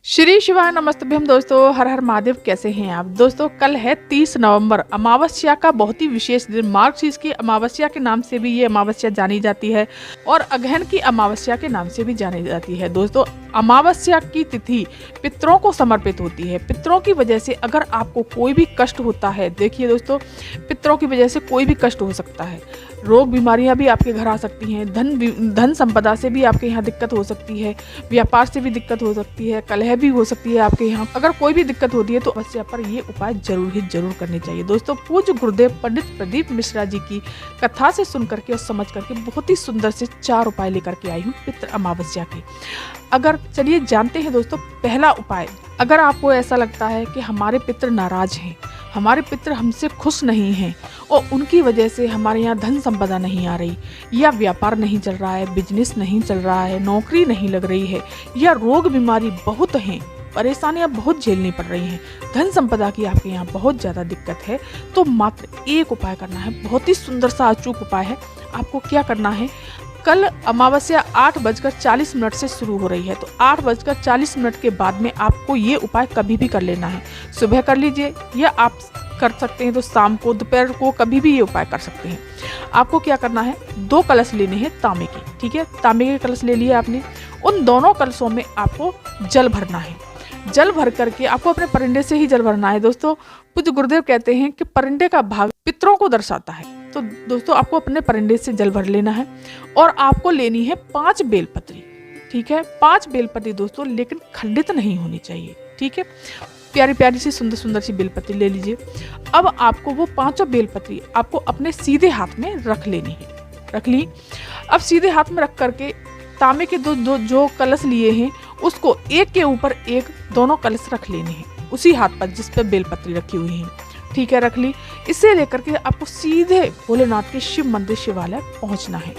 श्री शिवाय नमस्तभ्यम दोस्तों, हर हर महादेव। कैसे हैं आप दोस्तों? कल है 30 नवंबर, अमावस्या का बहुत ही विशेष दिन। मार्गशीर्ष की अमावस्या के नाम से भी ये अमावस्या जानी जाती है और अगहन की अमावस्या के नाम से भी जानी जाती है। दोस्तों, अमावस्या की तिथि पितरों को समर्पित होती है। पितरों की वजह से अगर आपको कोई भी कष्ट होता है, देखिए दोस्तों, पितरों की वजह से कोई भी कष्ट हो सकता है। रोग बीमारियां भी आपके घर आ सकती हैं, धन संपदा से भी आपके यहाँ दिक्कत हो सकती है, व्यापार से भी दिक्कत हो सकती है, कलह भी हो सकती है आपके यहाँ। अगर कोई भी दिक्कत होती है तो अवश्य पर ये उपाय जरूर करने चाहिए। दोस्तों, पूज्य गुरुदेव पंडित प्रदीप मिश्रा जी की कथा से सुन करके और समझ करके बहुत ही सुंदर से 4 उपाय लेकर के आई हूँ पितृ अमावस्या के। अगर चलिए जानते हैं दोस्तों, पहला उपाय, अगर आपको ऐसा लगता है कि हमारे पितृ नाराज हैं, हमारे पितृ हमसे खुश नहीं हैं और उनकी वजह से हमारे यहाँ धन संपदा नहीं आ रही, या व्यापार नहीं चल रहा है, बिजनेस नहीं चल रहा है, नौकरी नहीं लग रही है, या रोग बीमारी बहुत हैं, परेशानियां बहुत झेलनी पड़ रही हैं, धन संपदा की आपके यहाँ बहुत ज़्यादा दिक्कत है, तो मात्र एक उपाय करना है। बहुत ही सुंदर सा अचूक उपाय है। आपको क्या करना है, कल अमावस्या 8:40 से शुरू हो रही है, तो 8:40 के बाद में आपको ये उपाय कभी भी कर लेना है। सुबह कर लीजिए या आप कर सकते हैं तो शाम को, दोपहर को, कभी भी ये उपाय कर सकते हैं। आपको क्या करना है, 2 कलश लेने हैं तांबे के, ठीक है, तांबे के कलश ले लिए आपने। उन दोनों कलशों में आपको जल भरना है। जल भर करके आपको अपने परिंदे से ही जल भरना है। दोस्तों, पूज्य गुरुदेव कहते हैं कि परिंदे का भाग पितरों को दर्शाता है, तो दोस्तों आपको अपने परिंदे से जल भर लेना है और आपको लेनी है 5 बेलपत्री, ठीक है, 5 बेलपत्री दोस्तों, लेकिन खंडित नहीं होनी चाहिए, ठीक है। प्यारी प्यारी सी सुंदर सुंदर सी बेलपत्री ले लीजिए। अब आपको वो 5 बेलपत्री आपको अपने सीधे हाथ में रख लेनी है। रख ली। अब सीधे हाथ में रख करके तांबे के दो जो कलश लिए हैं उसको एक के ऊपर एक दोनों कलश रख लेने हैं उसी हाथ पर जिस पर बेलपत्री रखी हुई है, ठीक है, रख ली। इसे लेकर के आपको सीधे भोलेनाथ के शिव मंदिर शिवालय पहुंचना है।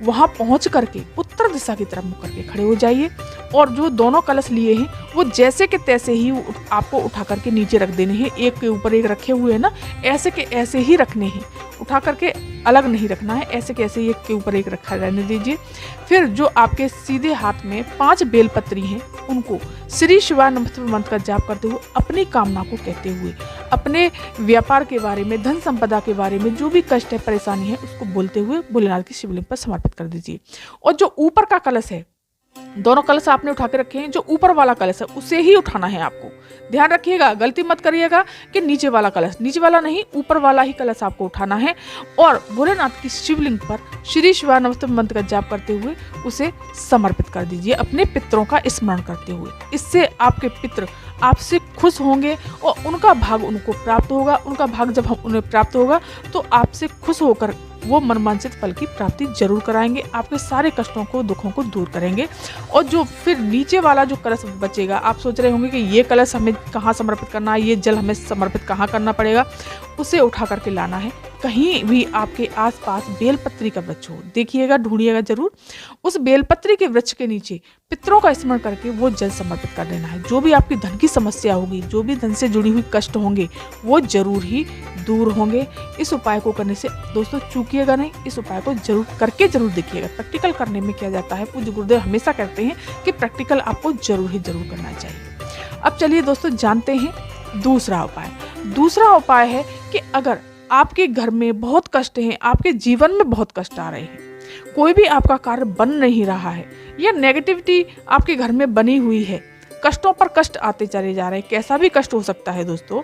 वहां पहुंच करके उत्तर दिशा की तरफ मुड़ करके खड़े हो जाइए और जो दोनों कलश लिए हैं वो जैसे के तैसे ही आपको उठा करके नीचे रख देने हैं। एक के ऊपर एक रखे हुए हैं ना, ऐसे के ऐसे ही रखने हैं, उठा करके अलग नहीं रखना है, ऐसे के ऐसे एक के ऊपर एक रखा रहने दीजिए। फिर जो आपके सीधे हाथ में 5 बेलपत्री हैं उनको श्री शिवाय नमस्तुभ्यम मंत्र का जाप करते हुए अपनी कामना को कहते हुए, अपने व्यापार के बारे में, धन संपदा के बारे में, जो भी कष्ट है, परेशानी है, उसको बोलते हुए भोलेनाथ की शिवलिंग पर समर्पित कर दीजिए। और जो ऊपर का कलश है, दोनों कलश आपने उठा के रखे हैं, जो ऊपर वाला कलश है उसे ही उठाना है आपको। ध्यान रखिएगा, गलती मत करिएगा कि नीचे वाला कलश, नीचे वाला नहीं, ऊपर वाला ही कलश आपको उठाना है और भोलेनाथ की शिवलिंग पर श्री शिवाय नमस्तुभ्यम मंत्र का जाप करते हुए उसे समर्पित कर दीजिए, अपने पितरों का स्मरण करते हुए। इससे आपके पितर आपसे खुश होंगे और उनका भाग उनको प्राप्त होगा। उनका भाग जब उन्हें प्राप्त होगा तो आपसे खुश होकर वो मनवांछित फल की प्राप्ति जरूर कराएंगे, आपके सारे कष्टों को, दुखों को दूर करेंगे। और जो फिर नीचे वाला जो कलश बचेगा, आप सोच रहे होंगे कि ये कलश हमें कहाँ समर्पित करना है, ये जल हमें समर्पित कहाँ करना पड़ेगा, उसे उठा करके लाना है। कहीं भी आपके आसपास बेलपत्री का वृक्ष हो, देखिएगा, ढूंढिएगा जरूर, उस बेलपत्री के वृक्ष के नीचे पितरों का स्मरण करके वो जल समर्पित कर देना है। जो भी आपकी धन की समस्या होगी, जो भी धन से जुड़ी हुई कष्ट होंगे, वो जरूर ही दूर होंगे। इस उपाय को करने से दोस्तों चूकिएगा नहीं, इस उपाय को जरूर करके जरूर देखिएगा। प्रैक्टिकल करने में क्या जाता है, पूज्य गुरुदेव हमेशा कहते हैं कि प्रैक्टिकल आपको जरूर करना चाहिए। अब चलिए दोस्तों जानते हैं दूसरा उपाय। दूसरा उपाय है कि अगर आपके घर में बहुत कष्ट हैं, आपके जीवन में बहुत कष्ट आ रहे हैं, कोई भी आपका कार्य बन नहीं रहा है, या नेगेटिविटी आपके घर में बनी हुई है, कष्टों पर कष्ट आते चले जा रहे हैं, कैसा भी कष्ट हो सकता है दोस्तों,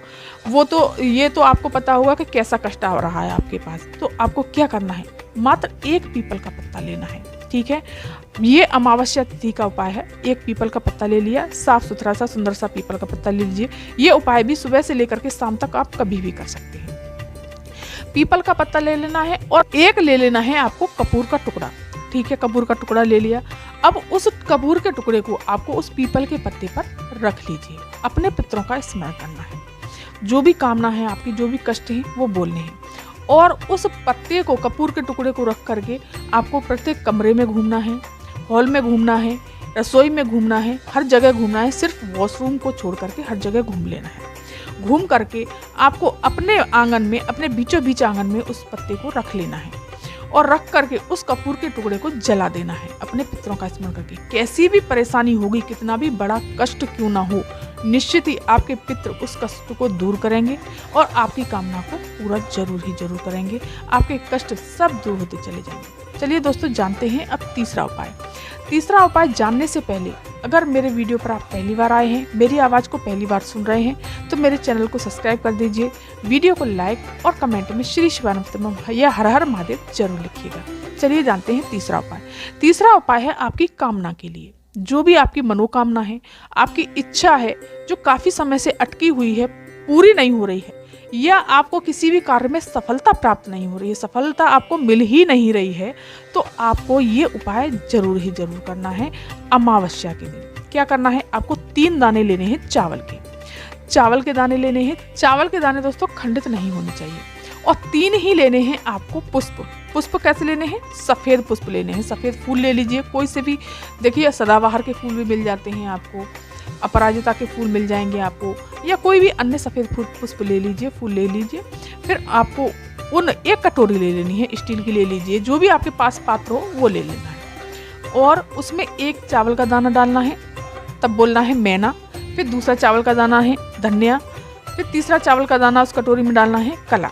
वो तो ये तो आपको पता होगा कि कैसा कष्ट आ रहा है आपके पास। तो आपको क्या करना है, मात्र 1 पीपल का पत्ता लेना है, ठीक है। ये अमावस्या तिथि का उपाय है। 1 पीपल का पत्ता ले लिया, साफ सुथरा सा सुंदर सा पीपल का पत्ता ले लीजिए। ये उपाय भी सुबह से लेकर के शाम तक आप कभी भी कर सकते हैं। पीपल का पत्ता ले लेना है और एक ले लेना है आपको कपूर का टुकड़ा, ठीक है, कपूर का टुकड़ा ले लिया। अब उस कपूर के टुकड़े को आपको उस पीपल के पत्ते पर रख लीजिए। अपने पितरों का स्मरण करना है, जो भी कामना है आपकी, जो भी कष्ट है वो बोलने हैं। और उस पत्ते को, कपूर के टुकड़े को रख करके आपको प्रत्येक कमरे में घूमना है, हॉल में घूमना है, रसोई में घूमना है, हर जगह घूमना है। सिर्फ वॉशरूम को छोड़ करके हर जगह घूम लेना है। घूम करके आपको अपने आंगन में, अपने बीचों बीच आंगन में उस पत्ते को रख लेना है और रख करके उस कपूर के टुकड़े को जला देना है अपने पितरों का स्मरण करके। कैसी भी परेशानी होगी, कितना भी बड़ा कष्ट क्यों ना हो, निश्चित ही आपके पितृ उस कष्ट को दूर करेंगे और आपकी कामना को पूरा जरूर करेंगे। आपके कष्ट सब दूर होते चले जाएंगे। चलिए दोस्तों, जानते हैं अब तीसरा उपाय। तीसरा उपाय जानने से पहले अगर मेरे वीडियो पर आप पहली बार आए हैं, मेरी आवाज़ को पहली बार सुन रहे हैं, तो मेरे चैनल को सब्सक्राइब कर दीजिए, वीडियो को लाइक और कमेंट में श्री शिवानंद या हर हर महादेव जरूर लिखिएगा। चलिए जानते हैं तीसरा उपाय। तीसरा उपाय है आपकी कामना के लिए। जो भी आपकी मनोकामना है, आपकी इच्छा है जो काफ़ी समय से अटकी हुई है, पूरी नहीं हो रही है, या आपको किसी भी कार्य में सफलता प्राप्त नहीं हो रही है, सफलता आपको मिल ही नहीं रही है, तो आपको ये उपाय जरूर करना है अमावस्या के दिन। क्या करना है? आपको 3 दाने लेने हैं चावल के। चावल के दाने लेने हैं। चावल के दाने दोस्तों खंडित नहीं होने चाहिए, और 3 ही लेने हैं आपको पुष्प। पुष्प कैसे लेने हैं? सफ़ेद पुष्प लेने हैं। सफ़ेद फूल ले लीजिए, कोई से भी। देखिए, सदाबहार के फूल भी मिल जाते हैं आपको, अपराजिता के फूल मिल जाएंगे आपको, या कोई भी अन्य सफ़ेद पुष्प ले लीजिए, फूल ले लीजिए। फिर आपको उन 1 कटोरी ले लेनी है, स्टील की ले लीजिए, जो भी आपके पास पात्र हो वो ले लेना है, और उसमें 1 चावल का दाना डालना है। तब बोलना है मैना। फिर दूसरा चावल का दाना है धनिया। फिर तीसरा चावल का दाना उस कटोरी में डालना है कला।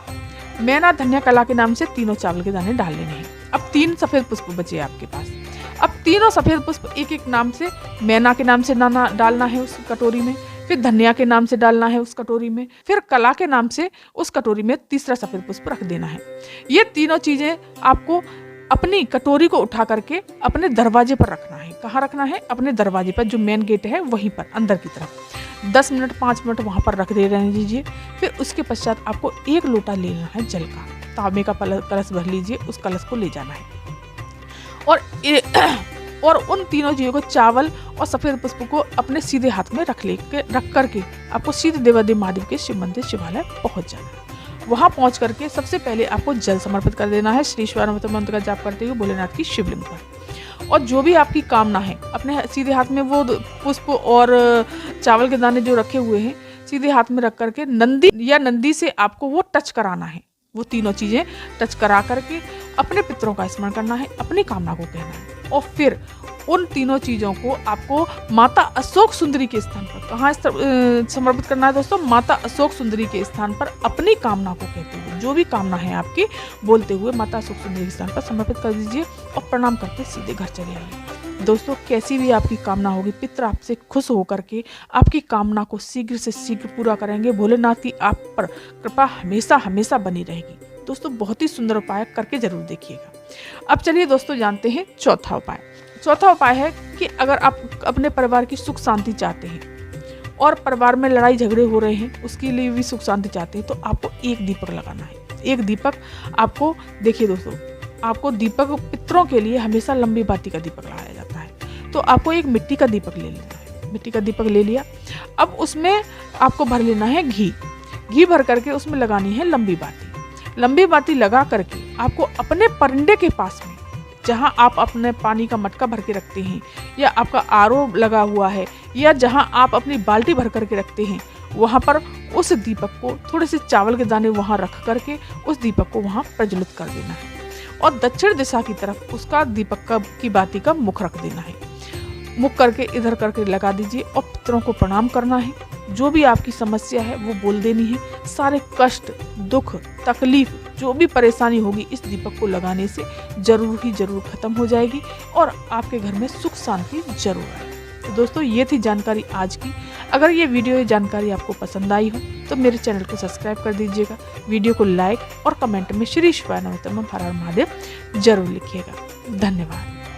मैना, धनिया, कला के नाम से तीनों चावल के दाने डाल लेने हैं। अब 3 सफ़ेद पुष्प बचे आपके पास। अब तीनों सफ़ेद पुष्प एक नाम से, मैना के नाम से दाना डालना है उस कटोरी में, फिर धनिया के नाम से डालना है उस कटोरी में, फिर कला के नाम से उस कटोरी में तीसरा सफ़ेद पुष्प रख देना है। ये तीनों चीज़ें आपको अपनी कटोरी को उठा करके अपने दरवाजे पर रखना है। कहाँ रखना है? अपने दरवाजे पर, जो मेन गेट है वहीं पर, अंदर की तरफ। 10 मिनट 5 मिनट वहाँ पर रख दे रहने दीजिए। फिर उसके पश्चात आपको 1 लोटा ले लेना है जल का। तांबे का कलश भर लीजिए, उस कलश को ले जाना है, और उन तीनों चीज़ों को, चावल और सफ़ेद पुष्प को अपने सीधे हाथ में रख करके आपको सीधे देवादेव महादेव के शिव मंदिर शिवालय पहुंच जाना है। वहां पहुंच करके सबसे पहले आपको जल समर्पित कर देना है श्री शिवानंद मंत्र का जाप करते हुए भोलेनाथ की शिवलिंग पर। और जो भी आपकी कामना है, अपने सीधे हाथ में वो पुष्प और चावल के दाने जो रखे हुए हैं सीधे हाथ में रख करके नंदी से आपको वो टच कराना है। वो तीनों चीज़ें टच करा करके अपने पितरों का स्मरण करना है, अपनी कामना को कहना है, और फिर उन तीनों चीज़ों को आपको माता अशोक सुंदरी के स्थान पर, कहाँ समर्पित करना है दोस्तों? माता अशोक सुंदरी के स्थान पर अपनी कामना को कहते हुए, जो भी कामना है आपकी, बोलते हुए माता अशोक सुंदरी के स्थान पर समर्पित कर दीजिए और प्रणाम करके सीधे घर चले आइए। दोस्तों, कैसी भी आपकी कामना होगी, पितर आपसे खुश होकर के आपकी कामना को शीघ्र से शीघ्र पूरा करेंगे। भोलेनाथ की आप पर कृपा हमेशा हमेशा बनी रहेगी। दोस्तों, बहुत ही सुंदर उपाय करके जरूर देखिएगा। अब चलिए दोस्तों, जानते हैं चौथा उपाय। चौथा उपाय है कि अगर आप अपने परिवार की सुख शांति चाहते हैं और परिवार में लड़ाई झगड़े हो रहे हैं, उसके लिए भी सुख शांति चाहते हैं, तो आपको 1 दीपक लगाना है। 1 दीपक आपको, देखिए दोस्तों, आपको दीपक, पितरों के लिए हमेशा लंबी बाती का दीपक लगाया जाता है, तो आपको 1 मिट्टी का दीपक ले लेना है। मिट्टी का दीपक ले लिया। अब उसमें आपको भर लेना है घी। घी भर करके उसमें लगानी है लंबी बाती। लंबी बाती लगा करके आपको अपने परिंदे के पास में, जहाँ आप अपने पानी का मटका भर के रखते हैं, या आपका आरओ लगा हुआ है, या जहाँ आप अपनी बाल्टी भर करके रखते हैं, वहाँ पर उस दीपक को, थोड़े से चावल के दाने वहाँ रख करके उस दीपक को वहाँ प्रज्वलित कर देना है, और दक्षिण दिशा की तरफ उसका दीपक की बाती का मुख रख देना है। मुख करके इधर करके लगा दीजिए और पितरों को प्रणाम करना है। जो भी आपकी समस्या है वो बोल देनी है। सारे कष्ट, दुख, तकलीफ, जो भी परेशानी होगी इस दीपक को लगाने से जरूर ही जरूर खत्म हो जाएगी, और आपके घर में सुख शांति जरूर आएगी। तो दोस्तों, ये थी जानकारी आज की। अगर ये वीडियो, ये जानकारी आपको पसंद आई हो तो मेरे चैनल को सब्सक्राइब कर दीजिएगा, वीडियो को लाइक और कमेंट में श्री शिवानंद हर हर महादेव जरूर लिखिएगा। धन्यवाद।